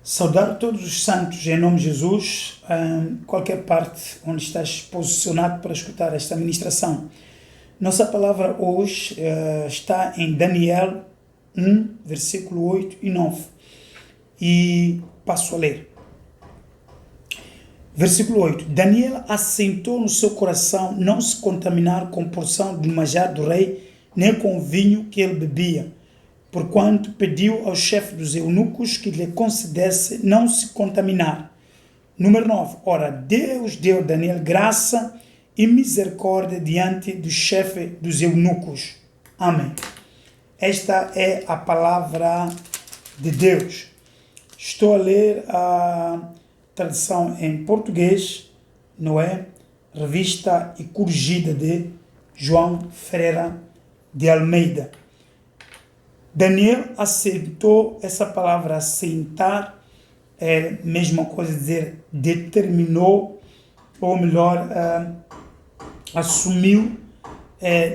Saudar todos os santos em nome de Jesus, em qualquer parte onde estás posicionado para escutar esta ministração. Nossa palavra hoje está em Daniel 1, versículo 8 e 9. E passo a ler. Versículo 8. Daniel assentou no seu coração não se contaminar com porção do manjar do rei, nem com o vinho que ele bebia, porquanto pediu ao chefe dos eunucos que lhe concedesse não se contaminar. Número 9. Ora, Deus deu a Daniel graça e misericórdia diante do chefe dos eunucos. Amém. Esta é a palavra de Deus. Estou a ler a tradução em português, não é? Revista e corrigida de João Ferreira de Almeida. Daniel assentou, essa palavra assentar é a mesma coisa dizer determinou, ou melhor, assumiu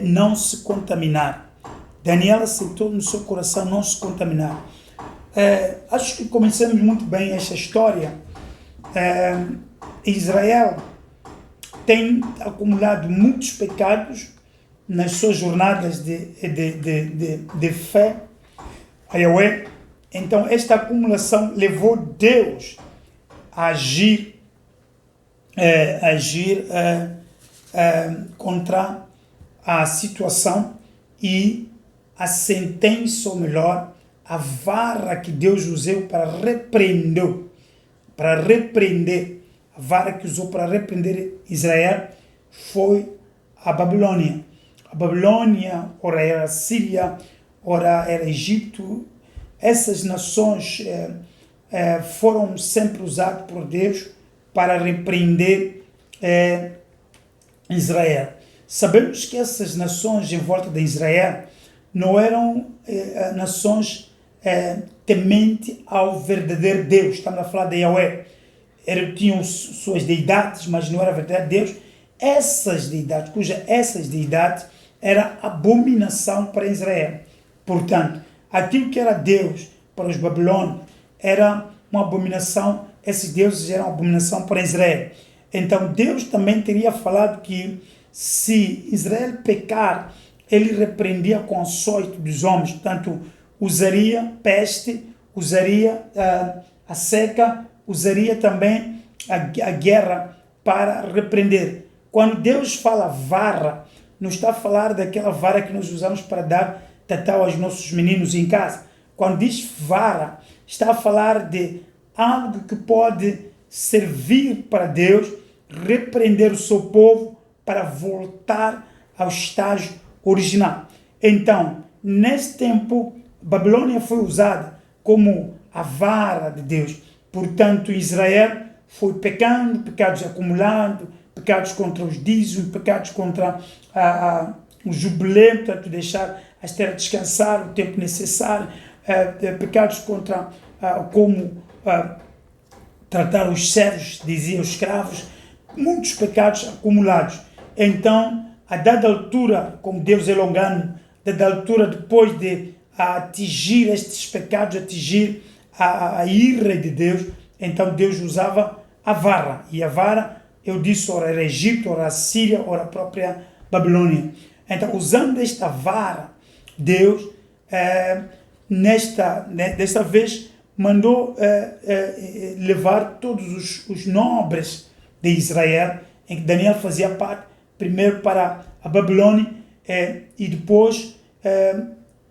não se contaminar. Daniel assentou no seu coração não se contaminar. Acho que começamos muito bem esta história. Israel tem acumulado muitos pecados nas suas jornadas de fé a Yahweh. Então esta acumulação levou Deus a agir contra a situação, e a sentença, ou melhor, a vara que Deus usou para repreender, a vara que usou para repreender Israel foi a Babilônia. A Babilônia, ora era a Síria, ora era Egito. Essas nações foram sempre usadas por Deus para repreender Israel. Sabemos que essas nações em volta de Israel não eram nações tementes ao verdadeiro Deus. Estamos a falar de Yahweh. Tinham suas deidades, mas não era verdadeiro Deus. Essas deidades era abominação para Israel. Portanto, aquilo que era Deus para os babilônios era uma abominação, esses deuses eram uma abominação para Israel. Então Deus também teria falado que se Israel pecar, ele repreendia com açoite dos homens, portanto usaria peste, usaria a seca, usaria também a guerra para repreender. Quando Deus fala vara, não está a falar daquela vara que nós usamos para dar tatau aos nossos meninos em casa. Quando diz vara, está a falar de algo que pode servir para Deus, repreender o seu povo para voltar ao estágio original. Então, nesse tempo, Babilônia foi usada como a vara de Deus. Portanto, Israel foi pecando, pecados acumulando, pecados contra os dízimos, pecados contra o jubileu, portanto, deixar as terras descansar o tempo necessário, pecados contra como tratar os servos, diziam os escravos, muitos pecados acumulados. Então, a dada altura, como Deus é longano, a dada altura, depois de atingir estes pecados, atingir a ira de Deus, então Deus usava a vara. E a vara, eu disse, ora era Egito, ora a Síria, ora a própria Babilônia. Então, usando esta vara, Deus, desta vez, mandou levar todos os nobres de Israel, em que Daniel fazia parte, primeiro para a Babilônia, e depois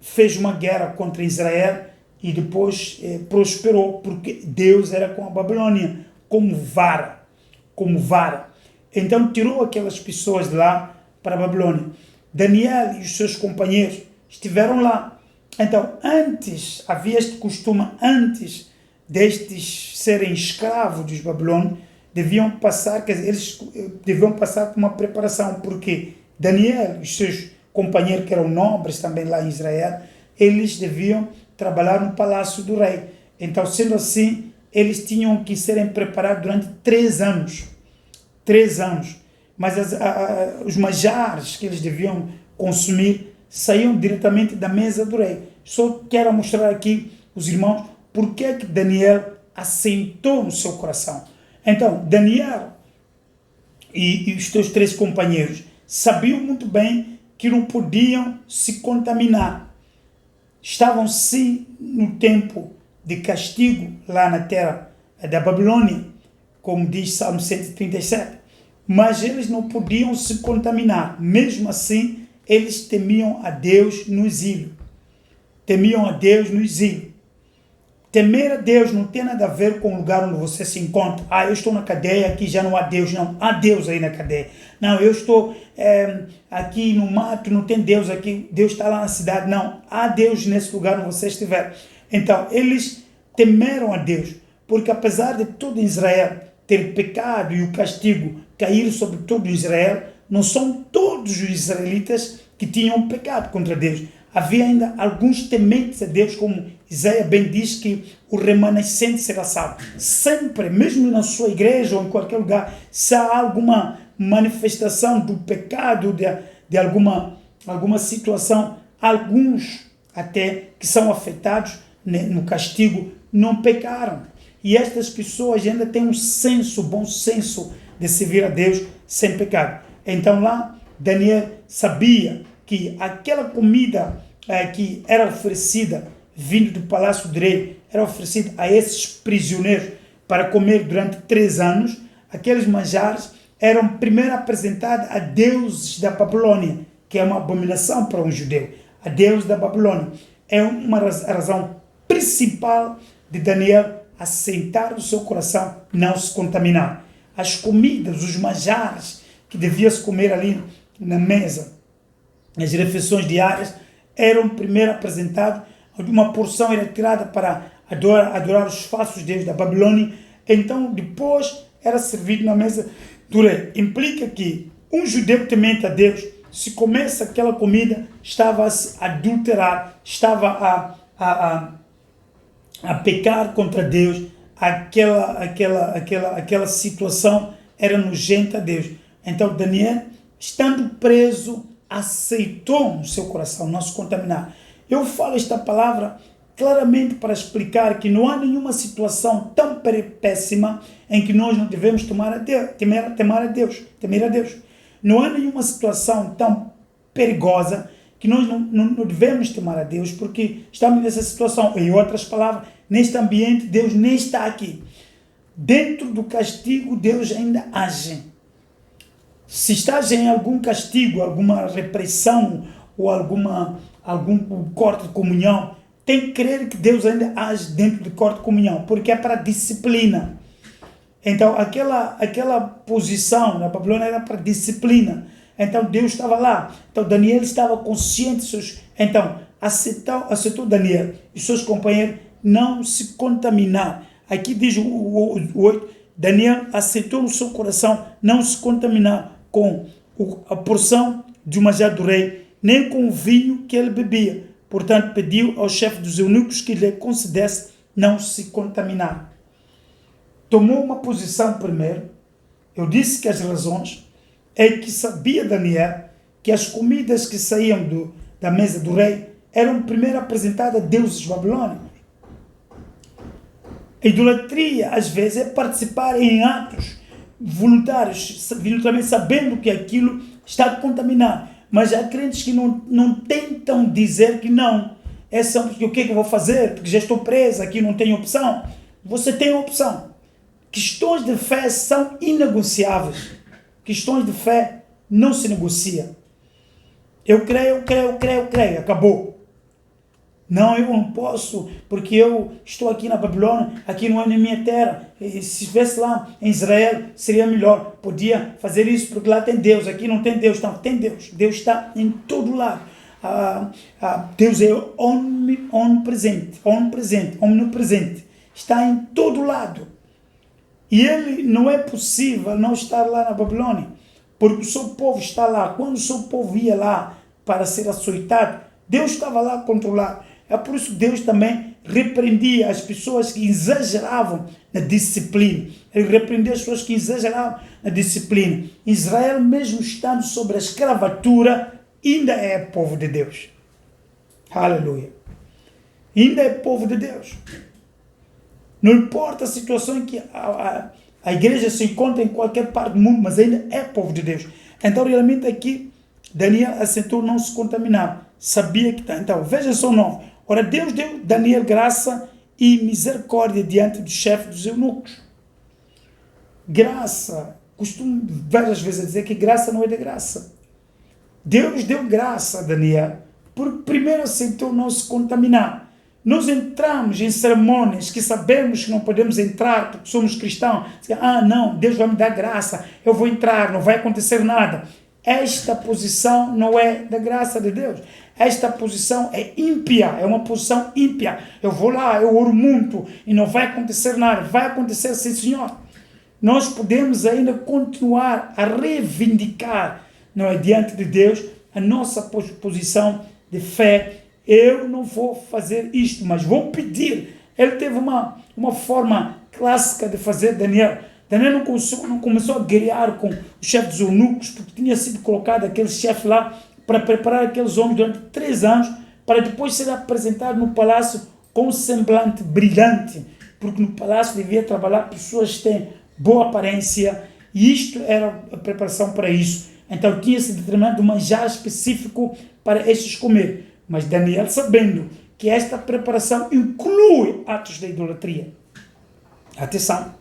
fez uma guerra contra Israel, e depois prosperou, porque Deus era com a Babilônia, como vara. Então tirou aquelas pessoas de lá para a Babilônia. Daniel e os seus companheiros estiveram lá. Então, antes, havia este costume, antes destes serem escravos dos babilônios, deviam passar por uma preparação, porque Daniel e os seus companheiros, que eram nobres também lá em Israel, eles deviam trabalhar no palácio do rei. Então, sendo assim, eles tinham que serem preparados durante 3 anos. 3 anos. Mas os manjares que eles deviam consumir saíam diretamente da mesa do rei. Só quero mostrar aqui, os irmãos, por que Daniel assentou no seu coração. Então, Daniel e os seus 3 companheiros sabiam muito bem que não podiam se contaminar. Estavam sim no tempo de castigo lá na terra da Babilônia, como diz Salmo 137. Mas eles não podiam se contaminar. Mesmo assim, eles temiam a Deus no exílio. Temiam a Deus no exílio. Temer a Deus não tem nada a ver com o lugar onde você se encontra. Eu estou na cadeia, aqui já não há Deus. Não, há Deus aí na cadeia. Não, eu estou aqui no mato, não tem Deus aqui. Deus está lá na cidade. Não, há Deus nesse lugar onde você estiver. Então, eles temeram a Deus, porque apesar de todo Israel ter pecado e o castigo cair sobre todo Israel, não são todos os israelitas que tinham pecado contra Deus. Havia ainda alguns tementes a Deus, como Isaías bem diz que o remanescente será salvo. Sempre, mesmo na sua igreja ou em qualquer lugar, se há alguma manifestação do pecado, de alguma situação, alguns até que são afetados no castigo não pecaram. E estas pessoas ainda têm um bom senso de servir a Deus sem pecado. Então lá, Daniel sabia que aquela comida que era oferecida, vindo do palácio do rei, era oferecida a esses prisioneiros para comer durante 3 anos. Aqueles manjares eram primeiro apresentados a deuses da Babilônia, que é uma abominação para um judeu. A deuses da Babilônia. É uma razão principal de Daniel assentar no seu coração, não se contaminar. As comidas, os manjares que devia se comer ali na mesa, as refeições diárias, eram primeiro apresentados, uma porção era tirada para adorar os falsos deuses da Babilônia, então depois era servido na mesa do rei. Implica que um judeu temente a Deus, se comesse aquela comida, estava a se adulterar, estava a pecar contra Deus. Aquela situação era nojenta a Deus. Então Daniel, estando preso, aceitou no seu coração não se contaminar. Eu falo esta palavra claramente para explicar que não há nenhuma situação tão péssima em que nós não devemos temer a Deus. Não há nenhuma situação tão perigosa que nós não devemos temer a Deus, porque estamos nessa situação. Em outras palavras, neste ambiente, Deus nem está aqui. Dentro do castigo, Deus ainda age. Se estás em algum castigo, alguma repressão ou algum corte de comunhão, tem que crer que Deus ainda age dentro do corte de comunhão, porque é para disciplina. Então, aquela posição na Babilônia era para disciplina. Então, Deus estava lá. Então, Daniel estava consciente. Então, aceitou Daniel e seus companheiros não se contaminar. Aqui diz o 8, Daniel aceitou no seu coração não se contaminar com a porção de manjar do rei, nem com o vinho que ele bebia. Portanto, pediu ao chefe dos eunucos que lhe concedesse não se contaminar. Tomou uma posição primeiro. Eu disse que as razões é que sabia Daniel que as comidas que saíam da mesa do rei eram primeiro apresentadas a deuses babilônicos. A idolatria, às vezes, é participar em atos voluntários, voluntariamente sabendo que aquilo está contaminado. Mas há crentes que não tentam dizer que não. O que eu vou fazer? Porque já estou preso, aqui não tenho opção. Você tem opção. Questões de fé são inegociáveis. Questões de fé não se negocia. Eu creio, acabou. Não, eu não posso, porque eu estou aqui na Babilônia, aqui não é na minha terra. E se estivesse lá em Israel, seria melhor. Podia fazer isso, porque lá tem Deus, aqui não tem Deus. Não, tem Deus. Deus está em todo lado. Deus é onipresente, omnipresente. Está em todo lado. E ele não é possível não estar lá na Babilônia, porque o seu povo está lá. Quando o seu povo ia lá para ser açoitado, Deus estava lá a controlar. É por isso que Deus também repreendia as pessoas que exageravam na disciplina. Ele repreendia as pessoas que exageravam na disciplina. Israel, mesmo estando sob a escravatura, ainda é povo de Deus. Aleluia. Ainda é povo de Deus. Não importa a situação em que a igreja se encontra em qualquer parte do mundo, mas ainda é povo de Deus. Então, realmente aqui, Daniel assentou não se contaminar. Sabia que está. Então, veja só o 9. Ora, Deus deu Daniel graça e misericórdia diante do chefe dos eunucos. Graça. Costumo várias vezes dizer que graça não é de graça. Deus deu graça a Daniel, porque primeiro aceitou não se contaminar. Nós entramos em cerimônias que sabemos que não podemos entrar porque somos cristãos. Não, Deus vai me dar graça, eu vou entrar, não vai acontecer nada. Esta posição não é da graça de Deus. Esta posição é ímpia, é uma posição ímpia. Eu vou lá, eu oro muito e não vai acontecer nada. Vai acontecer, sim, Senhor. Nós podemos ainda continuar a reivindicar, não é, diante de Deus, a nossa posição de fé. Eu não vou fazer isto, mas vou pedir. Ele teve uma forma clássica de fazer, Daniel. Daniel não começou a guerrear com o chefe dos eunucos, porque tinha sido colocado aquele chefe lá para preparar aqueles homens durante 3 anos, para depois ser apresentado no palácio com um semblante brilhante, porque no palácio devia trabalhar pessoas que têm boa aparência, e isto era a preparação para isso. Então tinha-se determinado um manjar específico para estes comer. Mas Daniel, sabendo que esta preparação inclui atos de idolatria. Atenção.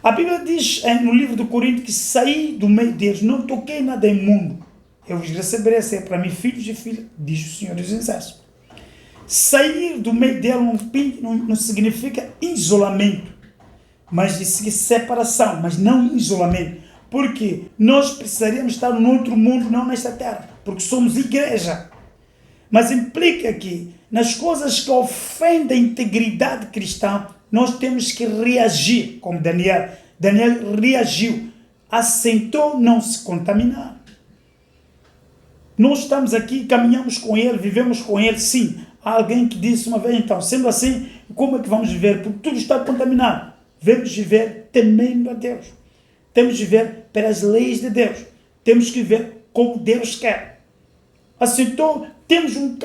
A Bíblia diz no livro do Coríntios que saí do meio deles, não toquei nada imundo. Eu vos receberei ser para mim filhos e filhas, diz o Senhor dos Exércitos. Sair do meio dele não significa isolamento, mas separação, mas não isolamento. Porque nós precisaríamos estar num outro mundo, não nesta terra, porque somos igreja. Mas implica que nas coisas que ofendem a integridade cristã, nós temos que reagir, como Daniel. Daniel reagiu, assentou não se contaminar. Nós estamos aqui, caminhamos com ele, vivemos com ele, sim. Há alguém que disse uma vez, então, sendo assim, como é que vamos viver? Porque tudo está contaminado. Devemos viver temendo a Deus. Temos que viver pelas leis de Deus. Temos que viver como Deus quer. Assentou, temos um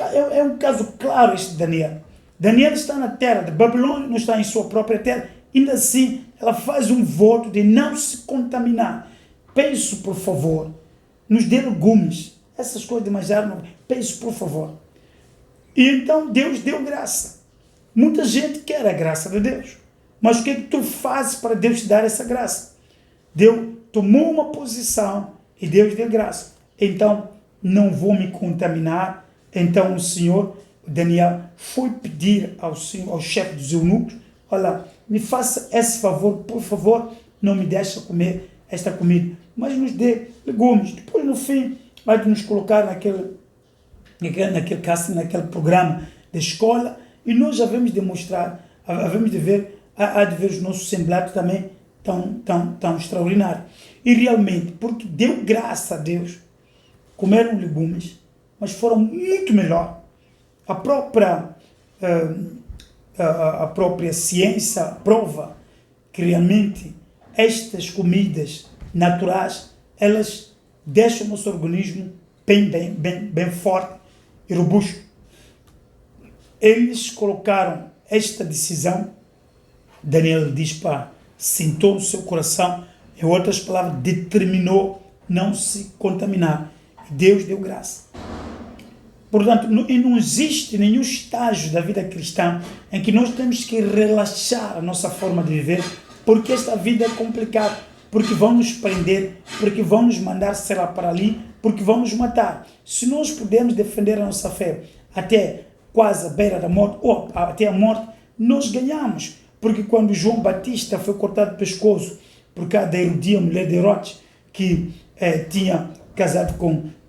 caso claro este de Daniel. Daniel está na terra de Babilônia, não está em sua própria terra. Ainda assim, ela faz um voto de não se contaminar. Peço, por favor, nos dê legumes. Essas coisas de manjar, peço, por favor. E então Deus deu graça. Muita gente quer a graça de Deus. Mas o que é que tu fazes para Deus te dar essa graça? Deus tomou uma posição e Deus deu graça. Então, não vou me contaminar. Então o Senhor, Daniel, foi pedir ao chefe dos eunucos, olha, me faça esse favor, por favor, não me deixe comer esta comida, mas nos dê legumes. Depois, no fim, vai nos colocar naquele casting, naquele programa de escola, e nós já vamos demonstrar, havemos de ver, há de ver os nossos semblantes também tão extraordinário. E realmente, porque deu graça a Deus, comeram legumes, mas foram muito melhor. A própria ciência prova que realmente estas comidas naturais, elas deixam o nosso organismo bem forte e robusto. Eles colocaram esta decisão, Daniel diz, sentou no seu coração, em outras palavras, determinou não se contaminar. Deus deu graça. Portanto, não existe nenhum estágio da vida cristã em que nós temos que relaxar a nossa forma de viver, porque esta vida é complicada, porque vão nos prender, porque vão nos mandar, sei lá, para ali, porque vão nos matar. Se nós pudermos defender a nossa fé até quase a beira da morte, ou até a morte, nós ganhamos. Porque quando João Batista foi cortado o pescoço por causa da Herodia, mulher de Herodes, que tinha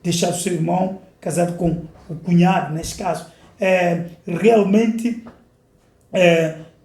deixado seu irmão, casado com o cunhado, nesse caso, realmente,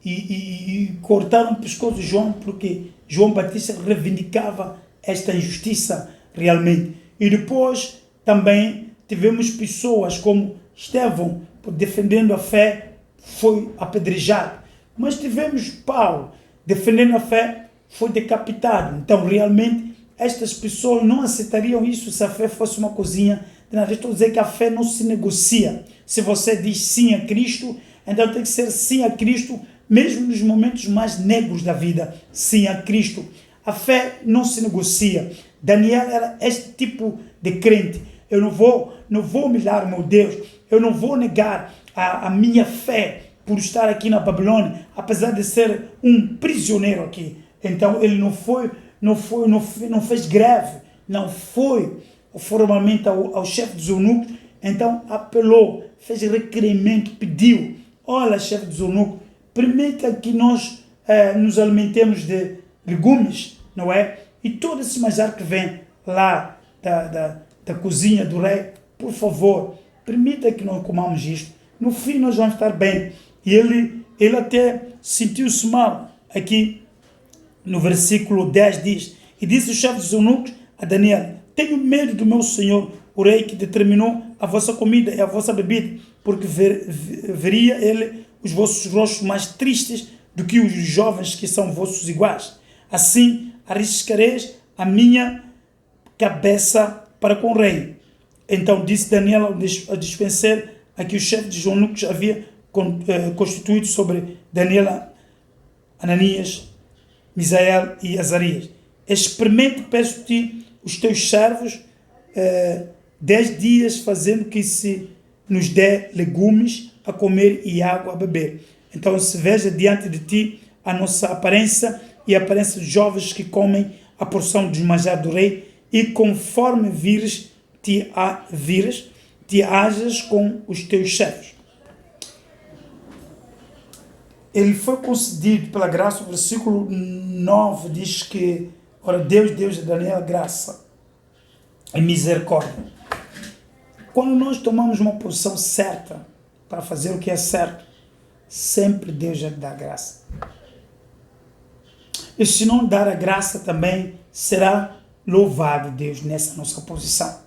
e cortaram o pescoço de João, porque João Batista reivindicava esta injustiça realmente. E depois também tivemos pessoas como Estevão, defendendo a fé, foi apedrejado. Mas tivemos Paulo, defendendo a fé, foi decapitado. Então, realmente, estas pessoas não aceitariam isso se a fé fosse uma coisinha. Estou a dizer que a fé não se negocia. Se você diz sim a Cristo, então tem que ser sim a Cristo, mesmo nos momentos mais negros da vida, sim a Cristo. A fé não se negocia. Daniel era este tipo de crente. Eu não vou humilhar o meu Deus. Eu não vou negar a minha fé por estar aqui na Babilônia, apesar de ser um prisioneiro aqui. Então ele não fez greve, não foi formalmente ao chefe dos eunucos. Então apelou, fez requerimento, pediu: olha, chefe dos eunucos, permita que nós nos alimentemos de legumes, não é? E todo esse manjar que vem lá da cozinha do rei, por favor, permita que nós comamos isto. No fim nós vamos estar bem. E ele até sentiu-se mal. Aqui no versículo 10 diz: e disse o chefe dos eunucos a Daniel: tenho medo do meu senhor, o rei, que determinou a vossa comida e a vossa bebida, porque veria ele os vossos rostos mais tristes do que os jovens que são vossos iguais. Assim arriscareis a minha cabeça para com o rei. Então disse Daniel ao dispenseiro a que o chefe dos eunucos havia constituído sobre Daniel, Ananias, Misael e Azarias: experimente, peço-te, os teus servos 10 dias, fazendo que se nos dê legumes a comer e água a beber. Então se veja diante de ti a nossa aparência e a aparência dos jovens que comem a porção dos manjar do rei, e conforme vires, te ajas com os teus servos. Ele foi concedido pela graça. O versículo 9 diz que, ora, Deus deu a Daniel graça e misericórdia. Quando nós tomamos uma posição certa para fazer o que é certo, sempre Deus já dá graça. E se não dar a graça também, será louvado Deus nessa nossa posição.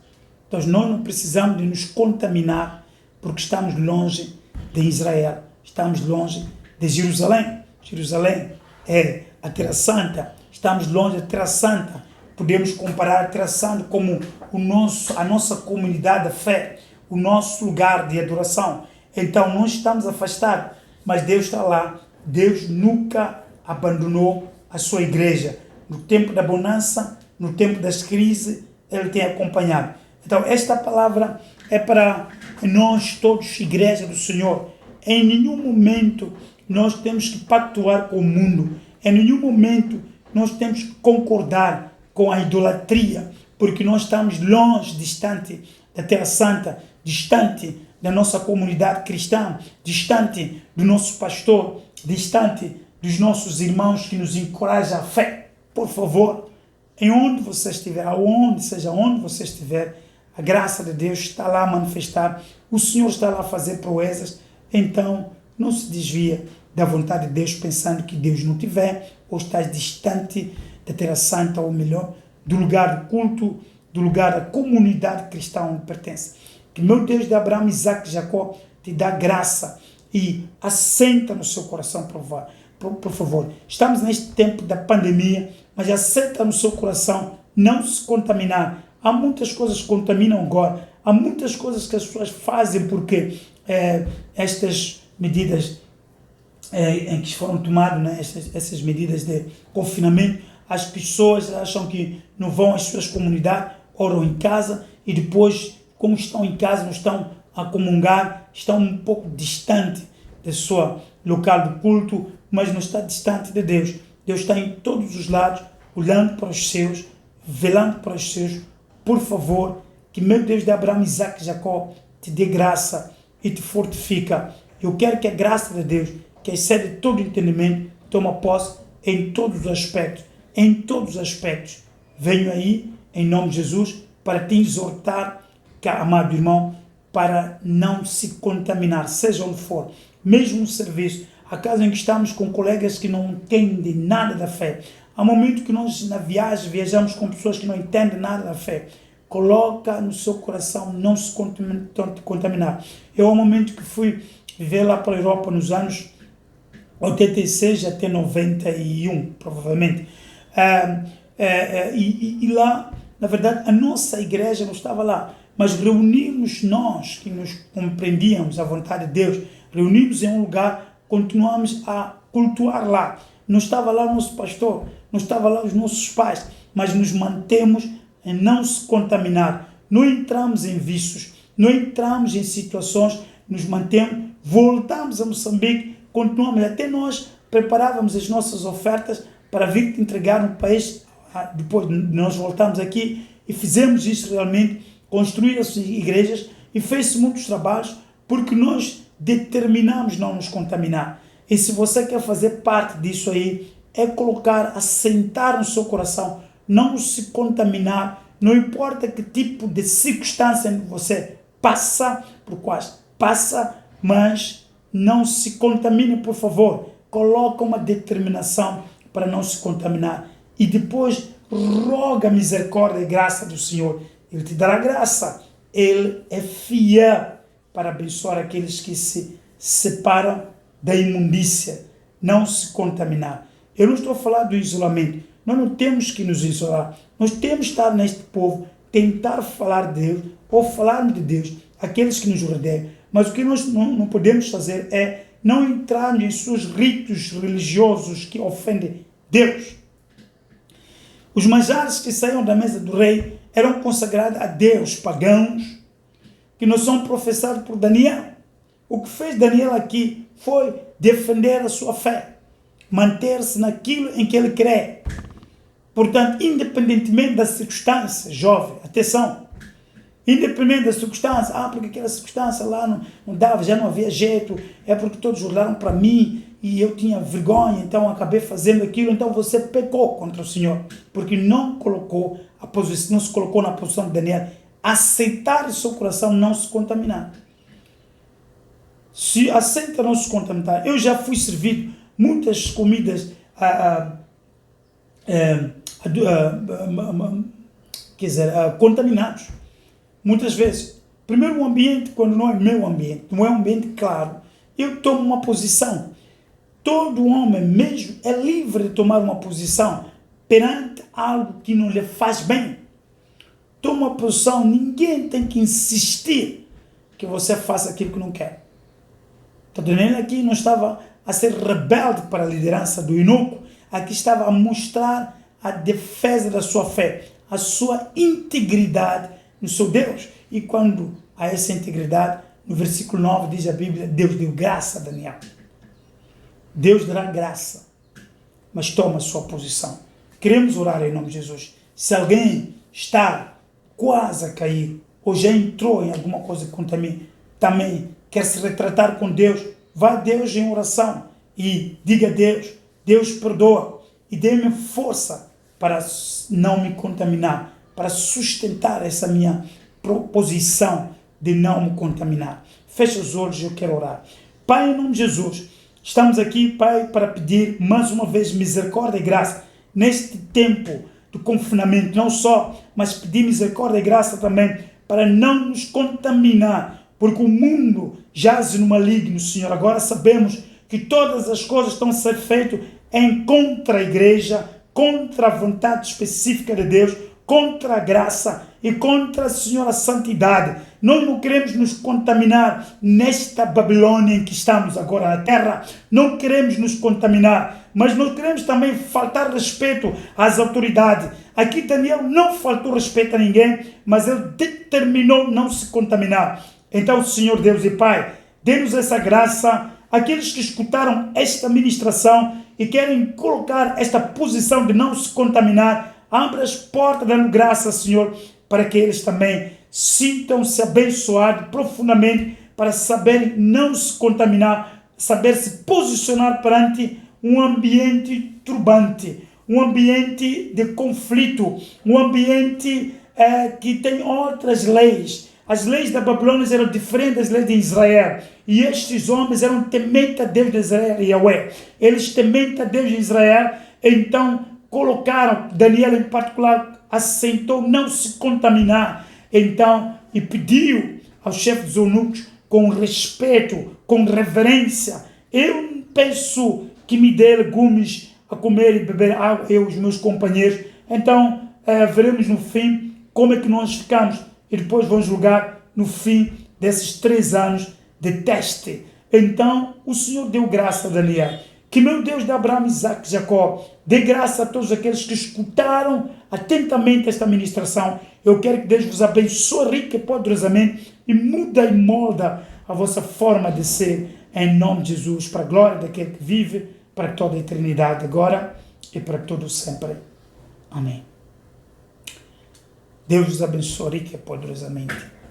Então nós não precisamos de nos contaminar porque estamos longe de Israel, estamos longe de Jerusalém. Jerusalém é a Terra Santa, estamos longe da Terra Santa. Podemos comparar a Terra Santa como a nossa comunidade de fé, o nosso lugar de adoração. Então nós estamos afastados, mas Deus está lá. Deus nunca abandonou a sua igreja. No tempo da bonança, no tempo das crises, Ele tem acompanhado. Então esta palavra é para nós todos, igreja do Senhor. Em nenhum momento nós temos que pactuar com o mundo. Em nenhum momento nós temos que concordar com a idolatria, porque nós estamos longe, distante da Terra Santa, distante da nossa comunidade cristã, distante do nosso pastor, distante dos nossos irmãos que nos encorajam a fé. Por favor, em onde você estiver, seja onde você estiver, a graça de Deus está lá a manifestar, o Senhor está lá a fazer proezas. Então não se desvia da vontade de Deus pensando que Deus não te vê, ou estás distante da Terra Santa, ou melhor, do lugar do culto, do lugar da comunidade cristã onde pertence. Que meu Deus de Abraão, Isaac e Jacó te dá graça e assenta no seu coração, por favor. Estamos neste tempo da pandemia, mas assenta no seu coração não se contaminar. Há muitas coisas que contaminam agora, há muitas coisas que as pessoas fazem porque estas medidas em que foram tomadas, né, essas medidas de confinamento, as pessoas acham que não vão às suas comunidades, oram em casa e depois, como estão em casa, não estão a comungar, estão um pouco distante do seu local do culto, mas não está distante de Deus. Deus está em todos os lados, olhando para os seus, velando para os seus. Por favor, que meu Deus de Abraão, Isaac e Jacó te dê graça e te fortifica. Eu quero que a graça de Deus, que excede todo entendimento, tome posse em todos os aspectos. Em todos os aspectos. Venho aí, em nome de Jesus, para te exortar, amado irmão, para não se contaminar, seja onde for. Mesmo no serviço, a casa em que estamos com colegas que não entendem nada da fé. Há momento que nós, na viagem, viajamos com pessoas que não entendem nada da fé. Coloca no seu coração não se contaminar. Eu, há um momento que fui viver lá para a Europa nos anos 86 até 91, provavelmente. E lá, na verdade, a nossa igreja não estava lá, mas reunimos nós, que nos compreendíamos a vontade de Deus, reunimos em um lugar, continuamos a cultuar lá. Não estava lá o nosso pastor, não estava lá os nossos pais, mas nos mantemos em não se contaminar. Não entramos em vícios, não entramos em situações, nos mantemos, voltamos a Moçambique, continuamos, até nós preparávamos as nossas ofertas para vir entregar no país, depois nós voltamos aqui e fizemos isso realmente, construir as igrejas e fez-se muitos trabalhos, porque nós determinamos não nos contaminar. E se você quer fazer parte disso aí, é colocar, assentar no seu coração, não se contaminar, não importa que tipo de circunstância você passa, por quais passa, mas não se contamine, por favor. Coloca uma determinação para não se contaminar. E depois roga a misericórdia e graça do Senhor. Ele te dará graça. Ele é fiel para abençoar aqueles que se separam da imundícia. Não se contaminar. Eu não estou a falar do isolamento. Nós não temos que nos isolar. Nós temos que estar neste povo, tentar falar de Deus, ou falarmos de Deus, aqueles que nos rodeiam. Mas o que nós não podemos fazer é não entrar em seus ritos religiosos que ofendem Deus. Os manjares que saíam da mesa do rei eram consagrados a Deus pagãos, que não são professados por Daniel. O que fez Daniel aqui foi defender a sua fé, manter-se naquilo em que ele crê. Portanto, independentemente da circunstância, jovem, atenção, independente da circunstância, porque aquela circunstância lá não dava, já não havia jeito, é porque todos olharam para mim e eu tinha vergonha, então acabei fazendo aquilo, então você pecou contra o Senhor, porque não se colocou na posição de Daniel, aceitar o seu coração não se contaminar. Se aceita não se contaminar, eu já fui servido muitas comidas contaminados. Muitas vezes. Primeiro, o ambiente, quando não é meu ambiente, não é um ambiente claro, eu tomo uma posição. Todo homem mesmo é livre de tomar uma posição perante algo que não lhe faz bem. Toma uma posição, ninguém tem que insistir que você faça aquilo que não quer. Então, Daniel aqui não estava a ser rebelde para a liderança do eunuco, aqui estava a mostrar a defesa da sua fé, a sua integridade no seu Deus. E quando há essa integridade, no versículo 9 diz a Bíblia, Deus deu graça a Daniel. Deus dará graça, mas toma a sua posição. Queremos orar em nome de Jesus. Se alguém está quase a cair, ou já entrou em alguma coisa que contamina, também quer se retratar com Deus, vá a Deus em oração e diga a Deus, Deus perdoa e dê-me força para não me contaminar, para sustentar essa minha posição de não me contaminar. Fecha os olhos, eu quero orar. Pai, em nome de Jesus, estamos aqui, Pai, para pedir mais uma vez misericórdia e graça neste tempo de confinamento, não só, mas pedir misericórdia e graça também para não nos contaminar, porque o mundo jaz no maligno, Senhor. Agora sabemos que todas as coisas estão a ser feitas em contra a igreja, contra a vontade específica de Deus, contra a graça e contra, Senhor, a santidade. Nós não queremos nos contaminar nesta Babilônia em que estamos agora na terra. Não queremos nos contaminar, mas nós queremos também faltar respeito às autoridades. Aqui Daniel não faltou respeito a ninguém, mas ele determinou não se contaminar. Então, Senhor Deus e Pai, dê-nos essa graça. Aqueles que escutaram esta ministração e querem colocar esta posição de não se contaminar, abre as portas dando graça, Senhor, para que eles também sintam-se abençoados profundamente, para saberem não se contaminar, saber se posicionar perante um ambiente turbante, um ambiente de conflito, um ambiente que tem outras leis. As leis da Babilônia eram diferentes das leis de Israel. E estes homens eram tementes a Deus de Israel, Yahweh. Eles tementes a Deus de Israel, então colocaram, Daniel em particular, assentou não se contaminar. Então, e pediu ao chefe dos eunucos, com respeito, com reverência, eu peço que me dê legumes a comer e beber água, eu e os meus companheiros. Então, veremos no fim como é que nós ficamos. E depois vão julgar no fim desses 3 anos de teste. Então, o Senhor deu graça a Daniel. Que meu Deus de Abraão, Isaac e Jacó dê graça a todos aqueles que escutaram atentamente esta ministração. Eu quero que Deus vos abençoe rica e poderosamente e muda e molda a vossa forma de ser em nome de Jesus, para a glória daquele que vive para toda a eternidade agora e para todo sempre. Amém. Deus vos abençoe rica e poderosamente.